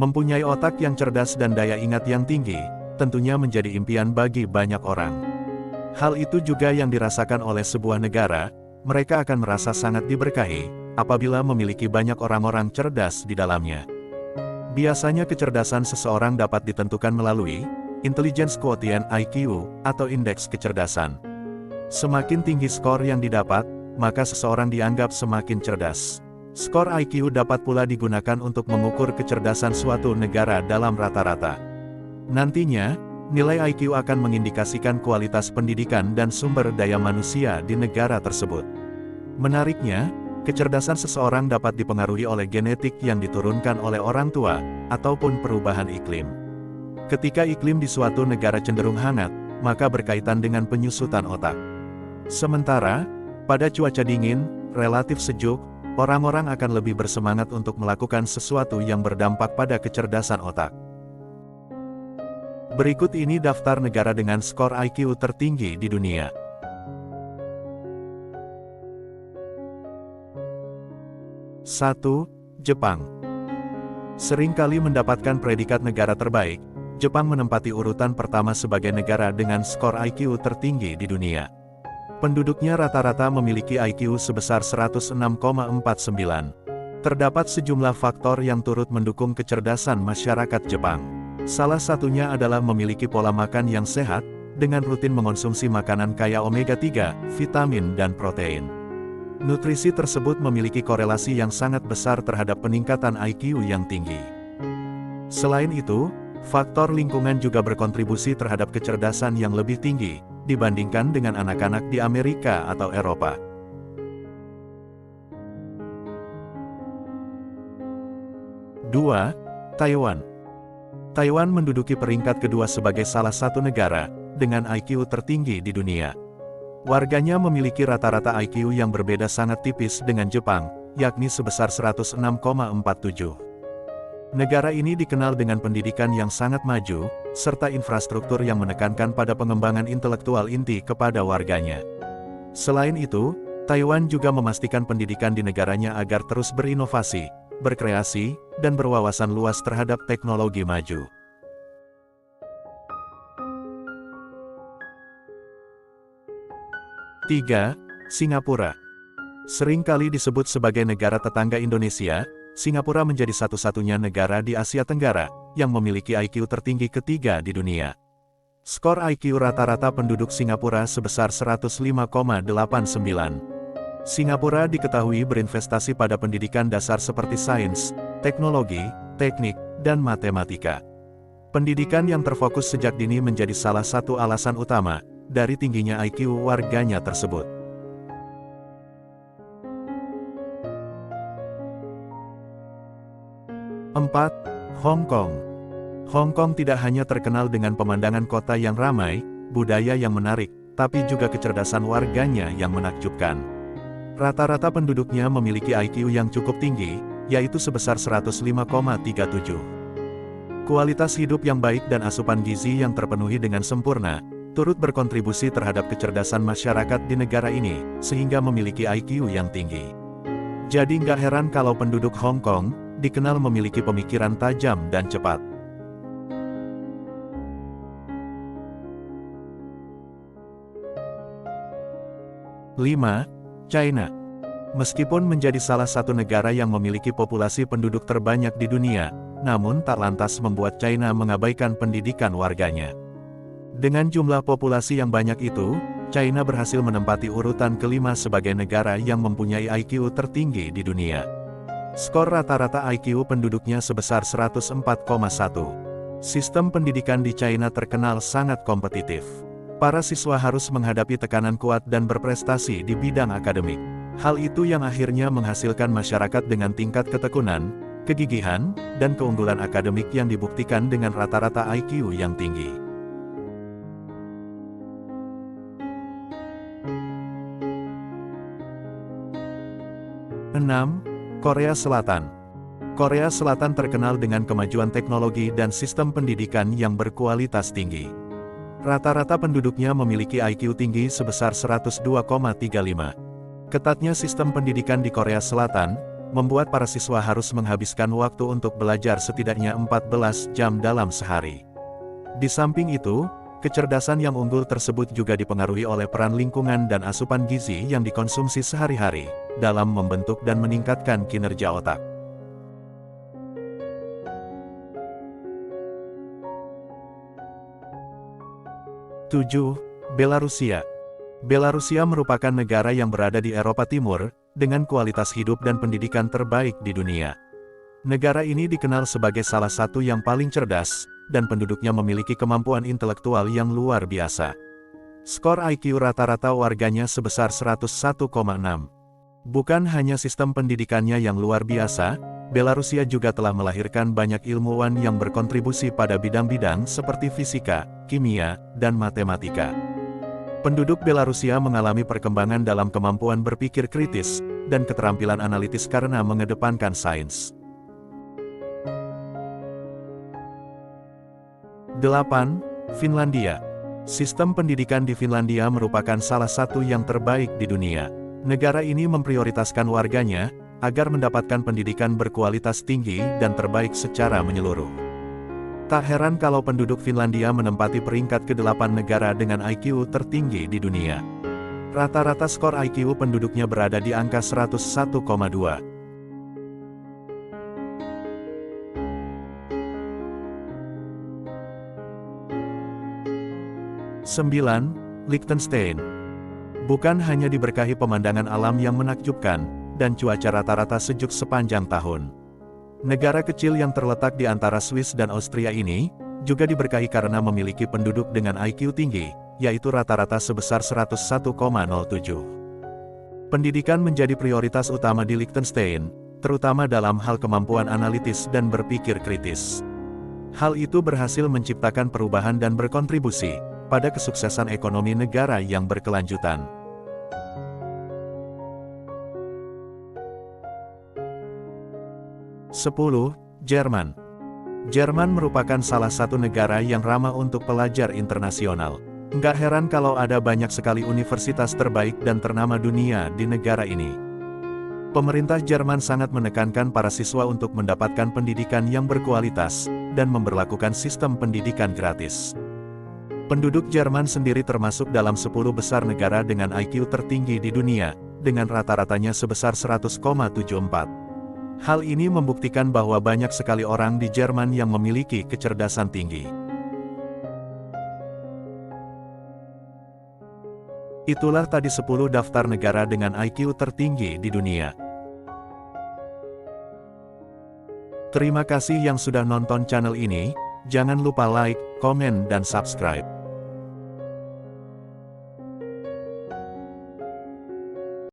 Mempunyai otak yang cerdas dan daya ingat yang tinggi, tentunya menjadi impian bagi banyak orang. Hal itu juga yang dirasakan oleh sebuah negara, mereka akan merasa sangat diberkahi, apabila memiliki banyak orang-orang cerdas di dalamnya. Biasanya kecerdasan seseorang dapat ditentukan melalui Intelligence Quotient (IQ) atau indeks kecerdasan. Semakin tinggi skor yang didapat, maka seseorang dianggap semakin cerdas. Skor IQ dapat pula digunakan untuk mengukur kecerdasan suatu negara dalam rata-rata. Nantinya, nilai IQ akan mengindikasikan kualitas pendidikan dan sumber daya manusia di negara tersebut. Menariknya, kecerdasan seseorang dapat dipengaruhi oleh genetik yang diturunkan oleh orang tua, ataupun perubahan iklim. Ketika iklim di suatu negara cenderung hangat, maka berkaitan dengan penyusutan otak. Sementara, pada cuaca dingin, relatif sejuk, orang-orang akan lebih bersemangat untuk melakukan sesuatu yang berdampak pada kecerdasan otak. Berikut ini daftar negara dengan skor IQ tertinggi di dunia. Satu, Jepang. Seringkali mendapatkan predikat negara terbaik, Jepang menempati urutan pertama sebagai negara dengan skor IQ tertinggi di dunia. Penduduknya rata-rata memiliki IQ sebesar 106,49. Terdapat sejumlah faktor yang turut mendukung kecerdasan masyarakat Jepang. Salah satunya adalah memiliki pola makan yang sehat, dengan rutin mengonsumsi makanan kaya omega-3, vitamin dan protein. Nutrisi tersebut memiliki korelasi yang sangat besar terhadap peningkatan IQ yang tinggi. Selain itu, faktor lingkungan juga berkontribusi terhadap kecerdasan yang lebih tinggi, dibandingkan dengan anak-anak di Amerika atau Eropa. 2. Taiwan. Taiwan menduduki peringkat kedua sebagai salah satu negara dengan IQ tertinggi di dunia. Warganya memiliki rata-rata IQ yang berbeda sangat tipis dengan Jepang, yakni sebesar 106,47. Negara ini dikenal dengan pendidikan yang sangat maju, serta infrastruktur yang menekankan pada pengembangan intelektual inti kepada warganya. Selain itu, Taiwan juga memastikan pendidikan di negaranya agar terus berinovasi, berkreasi, dan berwawasan luas terhadap teknologi maju. 3. Singapura. Seringkali disebut sebagai negara tetangga Indonesia, Singapura menjadi satu-satunya negara di Asia Tenggara yang memiliki IQ tertinggi ketiga di dunia. Skor IQ rata-rata penduduk Singapura sebesar 105,89. Singapura diketahui berinvestasi pada pendidikan dasar seperti sains, teknologi, teknik, dan matematika. Pendidikan yang terfokus sejak dini menjadi salah satu alasan utama dari tingginya IQ warganya tersebut. 4. Hong Kong. Hong Kong tidak hanya terkenal dengan pemandangan kota yang ramai, budaya yang menarik, tapi juga kecerdasan warganya yang menakjubkan. Rata-rata penduduknya memiliki IQ yang cukup tinggi, yaitu sebesar 105,37. Kualitas hidup yang baik dan asupan gizi yang terpenuhi dengan sempurna, turut berkontribusi terhadap kecerdasan masyarakat di negara ini, sehingga memiliki IQ yang tinggi. Jadi nggak heran kalau penduduk Hong Kong dikenal memiliki pemikiran tajam dan cepat. 5. China. Meskipun menjadi salah satu negara yang memiliki populasi penduduk terbanyak di dunia, namun tak lantas membuat China mengabaikan pendidikan warganya. Dengan jumlah populasi yang banyak itu, China berhasil menempati urutan kelima sebagai negara yang mempunyai IQ tertinggi di dunia. Skor rata-rata IQ penduduknya sebesar 104,1. Sistem pendidikan di China terkenal sangat kompetitif. Para siswa harus menghadapi tekanan kuat dan berprestasi di bidang akademik. Hal itu yang akhirnya menghasilkan masyarakat dengan tingkat ketekunan, kegigihan, dan keunggulan akademik yang dibuktikan dengan rata-rata IQ yang tinggi. 6. Korea Selatan. Korea Selatan terkenal dengan kemajuan teknologi dan sistem pendidikan yang berkualitas tinggi. Rata-rata penduduknya memiliki IQ tinggi sebesar 102,35. Ketatnya sistem pendidikan di Korea Selatan membuat para siswa harus menghabiskan waktu untuk belajar setidaknya 14 jam dalam sehari. Di samping itu, kecerdasan yang unggul tersebut juga dipengaruhi oleh peran lingkungan dan asupan gizi yang dikonsumsi sehari-hari, dalam membentuk dan meningkatkan kinerja otak. 7. Belarusia. Belarusia merupakan negara yang berada di Eropa Timur, dengan kualitas hidup dan pendidikan terbaik di dunia. Negara ini dikenal sebagai salah satu yang paling cerdas, dan penduduknya memiliki kemampuan intelektual yang luar biasa. Skor IQ rata-rata warganya sebesar 101,6. Bukan hanya sistem pendidikannya yang luar biasa, Belarusia juga telah melahirkan banyak ilmuwan yang berkontribusi pada bidang-bidang seperti fisika, kimia, dan matematika. Penduduk Belarusia mengalami perkembangan dalam kemampuan berpikir kritis, dan keterampilan analitis karena mengedepankan sains. 8. Finlandia. Sistem pendidikan di Finlandia merupakan salah satu yang terbaik di dunia. Negara ini memprioritaskan warganya, agar mendapatkan pendidikan berkualitas tinggi dan terbaik secara menyeluruh. Tak heran kalau penduduk Finlandia menempati peringkat ke-8 negara dengan IQ tertinggi di dunia. Rata-rata skor IQ penduduknya berada di angka 101,2. 9. Liechtenstein. Bukan hanya diberkahi pemandangan alam yang menakjubkan, dan cuaca rata-rata sejuk sepanjang tahun. Negara kecil yang terletak di antara Swiss dan Austria ini, juga diberkahi karena memiliki penduduk dengan IQ tinggi, yaitu rata-rata sebesar 101,07. Pendidikan menjadi prioritas utama di Liechtenstein, terutama dalam hal kemampuan analitis dan berpikir kritis. Hal itu berhasil menciptakan perubahan dan berkontribusi pada kesuksesan ekonomi negara yang berkelanjutan. 10. Jerman. Jerman merupakan salah satu negara yang ramah untuk pelajar internasional. Nggak heran kalau ada banyak sekali universitas terbaik dan ternama dunia di negara ini. Pemerintah Jerman sangat menekankan para siswa untuk mendapatkan pendidikan yang berkualitas, dan memberlakukan sistem pendidikan gratis. Penduduk Jerman sendiri termasuk dalam 10 besar negara dengan IQ tertinggi di dunia, dengan rata-ratanya sebesar 100,74. Hal ini membuktikan bahwa banyak sekali orang di Jerman yang memiliki kecerdasan tinggi. Itulah tadi 10 daftar negara dengan IQ tertinggi di dunia. Terima kasih yang sudah nonton channel ini, jangan lupa like, komen dan subscribe.